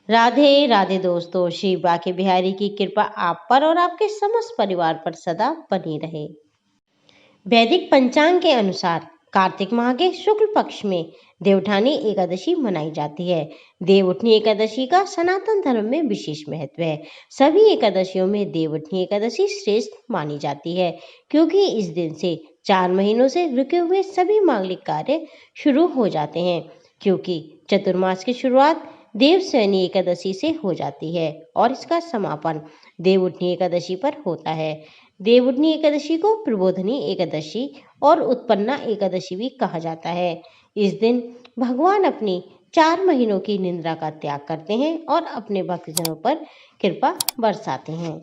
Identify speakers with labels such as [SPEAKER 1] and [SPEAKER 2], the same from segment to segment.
[SPEAKER 1] राधे राधे दोस्तों, श्री बाके बिहारी की कृपा आप पर और आपके समस्त परिवार पर सदा बनी रहे। वैदिक पंचांग के अनुसार कार्तिक माह के शुक्ल पक्ष में देवउठानी एकादशी मनाई जाती है। देवउठनी एकादशी का सनातन धर्म में विशेष महत्व है। सभी एकादशियों में देवउठनी एकादशी श्रेष्ठ मानी जाती है, क्योंकि इस दिन से 4 महीनों से रुके हुए सभी मांगलिक कार्य शुरू हो जाते हैं। क्योंकि चतुर्मास की शुरुआत देवशयनी एकादशी से हो जाती है और इसका समापन देवउठनी एकादशी पर होता है। देवउठनी एकादशी को प्रबोधनी एकादशी और उत्पन्ना एकादशी भी कहा जाता है। इस दिन भगवान अपनी 4 महीनों की निंद्रा का त्याग करते हैं और अपने भक्तजनों पर कृपा बरसाते हैं।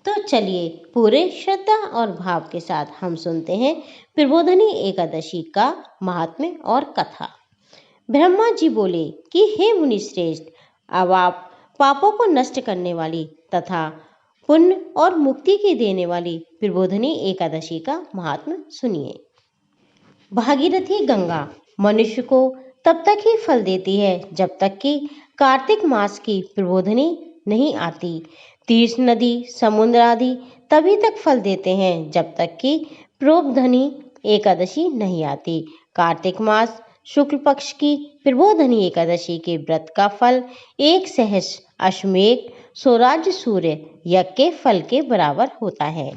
[SPEAKER 1] तो चलिए पूरे श्रद्धा और भाव के साथ हम सुनते हैं प्रबोधनी एकादशी का महात्म्य और कथा। ब्रह्मा जी बोले कि हे मुनि श्रेष्ठ, अब आप पापों को नष्ट करने वाली तथा पुण्य और मुक्ति की देने वाली प्रबोधनी एकादशी का महात्म्य सुनिए। भागीरथी गंगा मनुष्य को तब तक ही फल देती है जब तक कि कार्तिक मास की प्रबोधनी नहीं आती। तीर्थ नदी समुद्र आदि तभी तक फल देते हैं जब तक कि प्रबोधनी एकादशी नहीं आती। कार्तिक मास शुक्ल पक्ष की प्रबोधनी एकादशी के व्रत का फल 1 सहस्र अश्वमेघ स्वराज्य सूर्य यज्ञ के फल के बराबर होता है।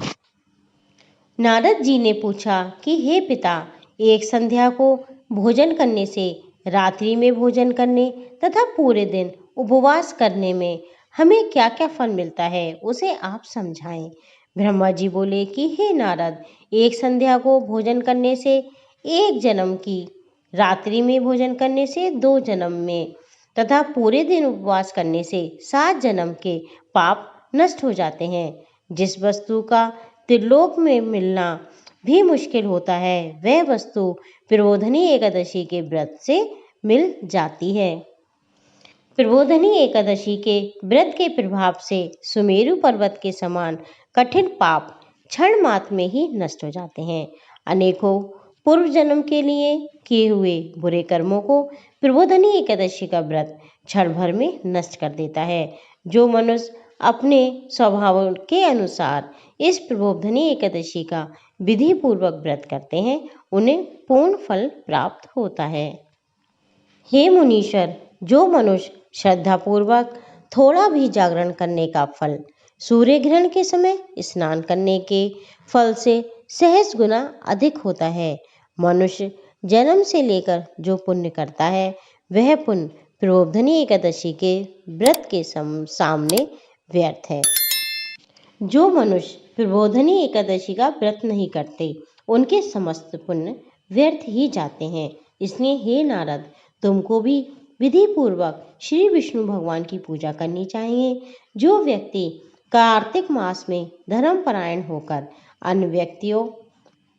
[SPEAKER 1] नारद जी ने पूछा कि हे पिता, एक संध्या को भोजन करने से, रात्रि में भोजन करने तथा पूरे दिन उपवास करने में हमें क्या क्या फल मिलता है, उसे आप समझाएं। ब्रह्मा जी बोले कि हे नारद, एक संध्या को भोजन करने से 1 जन्म की, रात्रि में भोजन करने से 2 जन्म में तथा पूरे दिन उपवास करने से 7 जन्म के पाप नष्ट हो जाते हैं। जिस वस्तु का त्रिलोक में मिलना भी मुश्किल होता है, वह वस्तु प्रबोधनी एकादशी के व्रत से मिल जाती है। प्रबोधनी एकादशी के व्रत के प्रभाव से सुमेरु पर्वत के समान कठिन पाप क्षण मात्र में ही नष्ट हो जाते हैं। अनेकों पूर्व जन्म के लिए किए हुए बुरे कर्मों को प्रबोधनी एकादशी का व्रत क्षण भर में नष्ट कर देता है। जो मनुष्य अपने स्वभाव के अनुसार इस प्रबोधनी एकादशी का विधि पूर्वक व्रत करते हैं, उन्हें पूर्ण फल प्राप्त होता है। हे मुनीश्वर, जो मनुष्य श्रद्धा पूर्वक थोड़ा भी जागरण करने का फल सूर्य ग्रहण के समय स्नान करने के फल से सहस्र गुना अधिक होता है। मनुष्य जन्म से लेकर जो पुण्य करता है, वह पुण्य प्रबोधनी एकादशी के व्रत के सामने व्यर्थ है। जो मनुष्य प्रबोधनी एकादशी का व्रत नहीं करते, उनके समस्त पुण्य व्यर्थ ही जाते हैं। इसलिए हे नारद, तुमको भी विधि पूर्वक श्री विष्णु भगवान की पूजा करनी चाहिए। जो व्यक्ति कार्तिक मास में धर्मपरायण होकर अन्य व्यक्तियों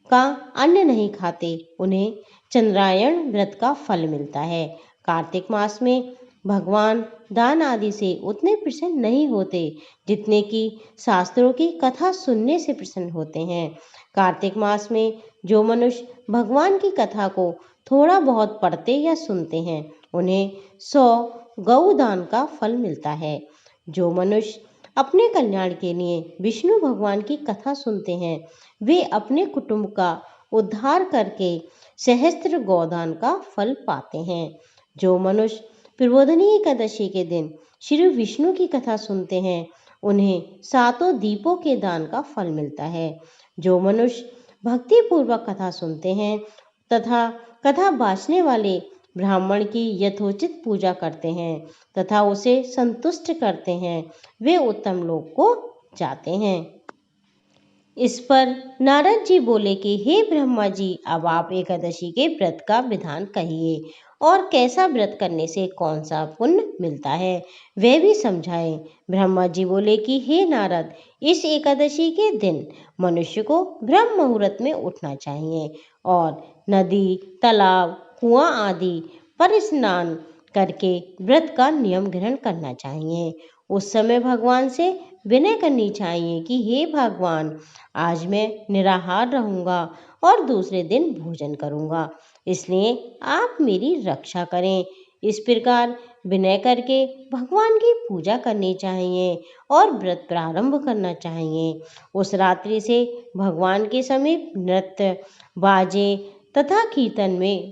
[SPEAKER 1] का अन्न नहीं खाते, उन्हें चंद्रायण व्रत का फल मिलता है। कार्तिक मास में भगवान दान आदि से उतने प्रसन्न नहीं होते जितने कि शास्त्रों की कथा सुनने से प्रसन्न होते हैं। कार्तिक मास में जो मनुष्य भगवान की कथा को थोड़ा बहुत पढ़ते या सुनते हैं, उन्हें 100 गौदान का फल मिलता है। जो मनुष्य अपने कल्याण के लिए विष्णु भगवान की कथा सुनते हैं, वे अपने कुटुंब का उद्धार करके सहस्त्र गोदान का फल पाते हैं। जो मनुष्य प्रबोधनी एकादशी के दिन श्री विष्णु की कथा सुनते हैं, उन्हें 7 दीपों के दान का फल मिलता है। जो मनुष्य भक्ति पूर्वक कथा सुनते हैं तथा कथा बाँचने वाले ब्राह्मण की यथोचित पूजा करते हैं तथा उसे संतुष्ट करते हैं, वे उत्तम लोक को जाते हैं। इस पर नारद जी बोले कि हे ब्रह्मा जी, अब आप एकादशी के व्रत का विधान कहिए और कैसा व्रत करने से कौन सा पुण्य मिलता है, वह भी समझाएं। ब्रह्मा जी बोले कि हे नारद, इस एकादशी के दिन मनुष्य को ब्रह्म मुहूर्त में उठना चाहिए और नदी, तालाब, कुआं आदि पर स्नान करके व्रत का नियम ग्रहण करना चाहिए। उस समय भगवान से विनय करनी चाहिए कि हे भगवान, आज मैं निराहार रहूंगा और दूसरे दिन भोजन करूंगा, इसलिए आप मेरी रक्षा करें। इस प्रकार विनय करके भगवान की पूजा करनी चाहिए और व्रत प्रारंभ करना चाहिए। उस रात्रि से भगवान के समीप नृत्य, बाजे तथा कीर्तन में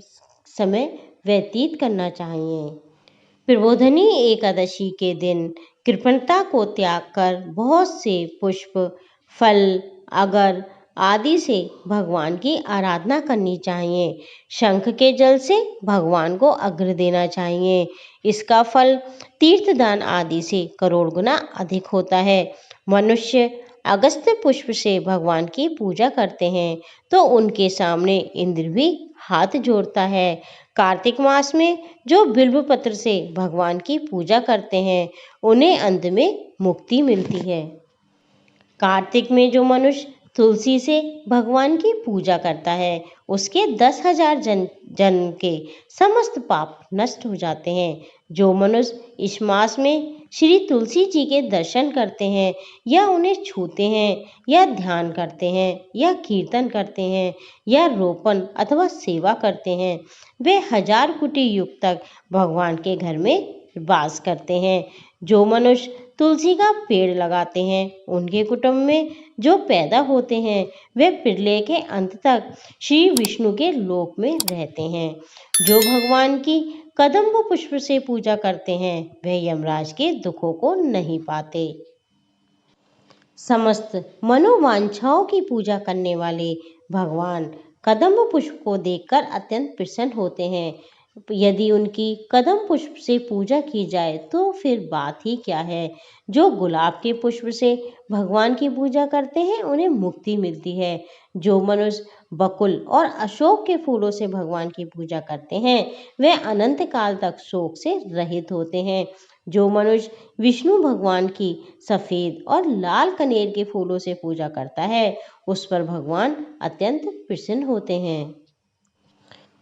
[SPEAKER 1] समय व्यतीत करना चाहिए। प्रबोधनी एकादशी के दिन कृपणता को त्याग कर बहुत से पुष्प, फल, अगर आदि से भगवान की आराधना करनी चाहिए। शंख के जल से भगवान को अर्घ्य देना चाहिए। इसका फल तीर्थदान आदि से करोड़ गुना अधिक होता है। मनुष्य अगस्त्य पुष्प से भगवान की पूजा करते हैं तो उनके सामने इंद्र भी हाथ जोड़ता है। कार्तिक मास में जो बिल्व पत्र से भगवान की पूजा करते हैं उन्हें अंत में मुक्ति मिलती है। कार्तिक में जो मनुष्य तुलसी से भगवान की पूजा करता है उसके 10,000 जन्म के समस्त पाप नष्ट हो जाते हैं। जो मनुष्य इस मास में श्री तुलसी जी के दर्शन करते हैं या उन्हें छूते हैं या ध्यान करते हैं या कीर्तन करते हैं या रोपण अथवा सेवा करते हैं, वे 1000 कोटि युग तक भगवान के घर में वास करते हैं। जो मनुष्य तुलसी का पेड़ लगाते हैं उनके कुटुंब में जो पैदा होते हैं वे प्रलय के अंत तक श्री विष्णु के लोक में रहते हैं। जो भगवान की कदम्ब पुष्प से पूजा करते हैं वे यमराज के दुखों को नहीं पाते। समस्त मनोवांछाओं की पूजा करने वाले भगवान कदम्ब पुष्प को देखकर अत्यंत प्रसन्न होते हैं। यदि उनकी कदम पुष्प से पूजा की जाए तो फिर बात ही क्या है। जो गुलाब के पुष्प से भगवान की पूजा करते हैं उन्हें मुक्ति मिलती है। जो मनुष्य बकुल और अशोक के फूलों से भगवान की पूजा करते हैं वे अनंत काल तक शोक से रहित होते हैं। जो मनुष्य विष्णु भगवान की सफेद और लाल कनेर के फूलों से पूजा करता है उस पर भगवान अत्यंत प्रसन्न होते हैं।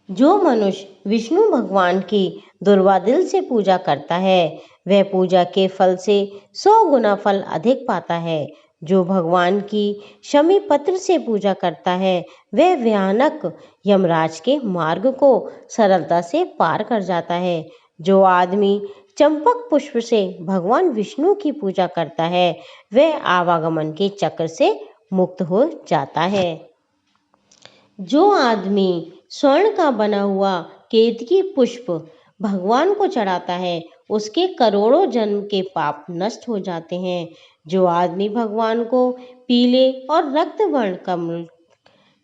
[SPEAKER 1] जो मनुष्य विष्णु भगवान की दुर्वा दिल से पूजा करता है वह पूजा के फल से 100 गुना फल अधिक पाता है। जो भगवान की शमी पत्र से पूजा करता है वह भयानक यमराज के मार्ग को सरलता से पार कर जाता है। जो आदमी चंपक पुष्प से भगवान विष्णु की पूजा करता है वह आवागमन के चक्र से मुक्त हो जाता है। जो आदमी स्वर्ण का बना हुआ केतकी पुष्प भगवान को चढ़ाता है उसके करोड़ों जन्म के पाप नष्ट हो जाते हैं। जो आदमी भगवान को पीले और रक्त वर्ण कमल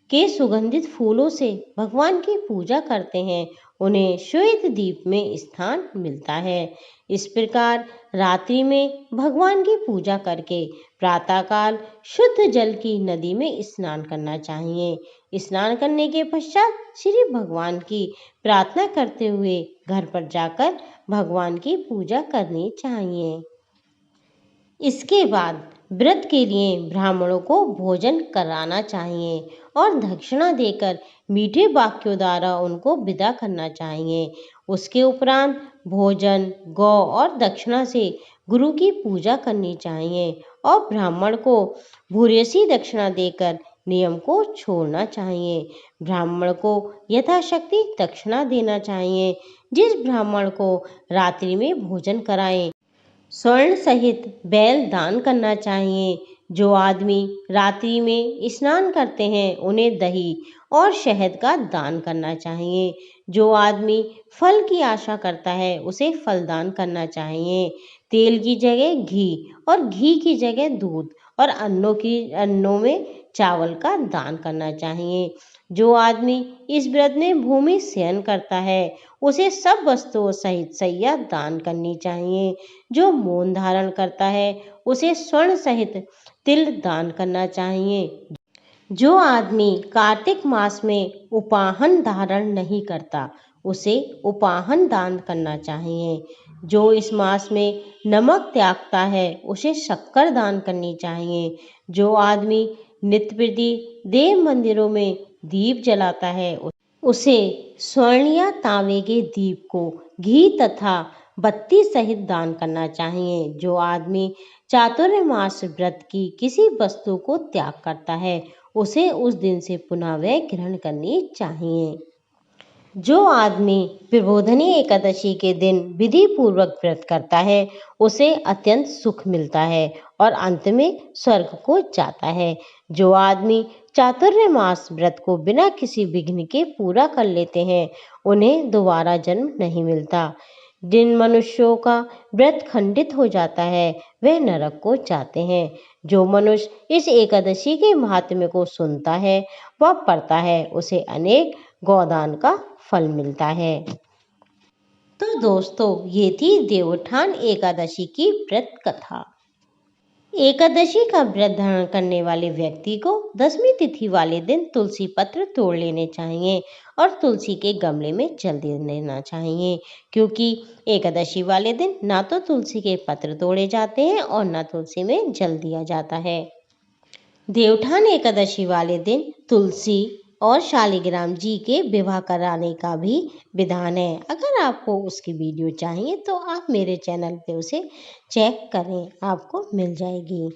[SPEAKER 1] के सुगंधित फूलों से भगवान की पूजा करते हैं उन्हें श्वेत दीप में स्थान मिलता है। इस प्रकार रात्रि में भगवान की पूजा करके प्रातःकाल शुद्ध जल की नदी में स्नान करना चाहिए। स्नान करने के पश्चात श्री भगवान की प्रार्थना करते हुए घर पर जाकर भगवान की पूजा करनी चाहिए। इसके बाद व्रत के लिए ब्राह्मणों को भोजन कराना चाहिए और दक्षिणा देकर मीठे वाक्यों द्वारा उनको विदा करना चाहिए। उसके उपरांत भोजन, गौ और दक्षिणा से गुरु की पूजा करनी चाहिए और ब्राह्मण को भूरियसी दक्षिणा देकर नियम को छोड़ना चाहिए। ब्राह्मण को यथाशक्ति दक्षिणा देना चाहिए। जिस ब्राह्मण को रात्रि में भोजन कराएं स्वर्ण सहित बैल दान करना चाहिए। जो आदमी रात्रि में स्नान करते हैं उन्हें दही और शहद का दान करना चाहिए। जो आदमी फल की आशा करता है उसे फल दान करना चाहिए। तेल की जगह घी और घी की जगह दूध और अन्नों में चावल का दान करना चाहिए। जो आदमी इस व्रत में भूमि शयन करता है उसे सब वस्तुओं सहित सैया दान करनी चाहिए। जो मौन धारण करता है उसे स्वर्ण सहित तिल दान करना चाहिए। जो आदमी कार्तिक मास में उपाहन धारण नहीं करता उसे उपाहन दान करना चाहिए। जो इस मास में नमक त्यागता है उसे शक्कर दान करनी चाहिए। जो आदमी नित्य प्रति देव मंदिरों में दीप जलाता है उसे स्वर्ण या तांबे के दीप को घी तथा बत्ती सहित दान करना चाहिए। जो आदमी चातुर्मास व्रत की किसी वस्तु को त्याग करता है उसे उस दिन से पुनः वह ग्रहण करनी चाहिए। जो आदमी प्रबोधनी एकादशी के दिन विधि पूर्वक व्रत करता है उसे अत्यंत सुख मिलता है और अंत में स्वर्ग को जाता है। जो आदमी चातुर्मास व्रत को बिना किसी विघ्न के पूरा कर लेते हैं उन्हें दोबारा जन्म नहीं मिलता। जिन मनुष्यों का व्रत खंडित हो जाता है वह नरक को जाते हैं। जो मनुष्य इस एकादशी के महात्म्य को सुनता है व पढ़ता है उसे अनेक गोदान का फल मिलता है। तो दोस्तों ये थी देवोत्थान एकादशी की व्रत कथा। एकादशी का व्रत धारण करने वाले व्यक्ति को दसवीं तिथि वाले दिन तुलसी पत्र तोड़ लेने चाहिए और तुलसी के गमले में जल दे देना चाहिए, क्योंकि एकादशी वाले दिन ना तो तुलसी के पत्र तोड़े जाते हैं और ना तुलसी में जल दिया जाता है। देवोत्थान एकादशी वाले दिन तुलसी और शालिग्राम जी के विवाह कराने का भी विधान है। अगर आपको उसकी वीडियो चाहिए तो आप मेरे चैनल पे उसे चेक करें, आपको मिल जाएगी।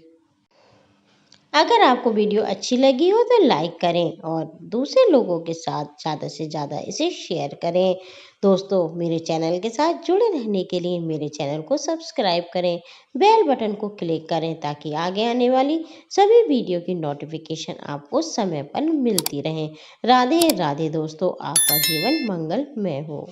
[SPEAKER 1] अगर आपको वीडियो अच्छी लगी हो तो लाइक करें और दूसरे लोगों के साथ ज़्यादा से ज़्यादा इसे शेयर करें। दोस्तों मेरे चैनल के साथ जुड़े रहने के लिए मेरे चैनल को सब्सक्राइब करें, बेल बटन को क्लिक करें ताकि आगे आने वाली सभी वीडियो की नोटिफिकेशन आपको समय पर मिलती रहे। राधे राधे दोस्तों, आपका जीवन मंगलमय हो।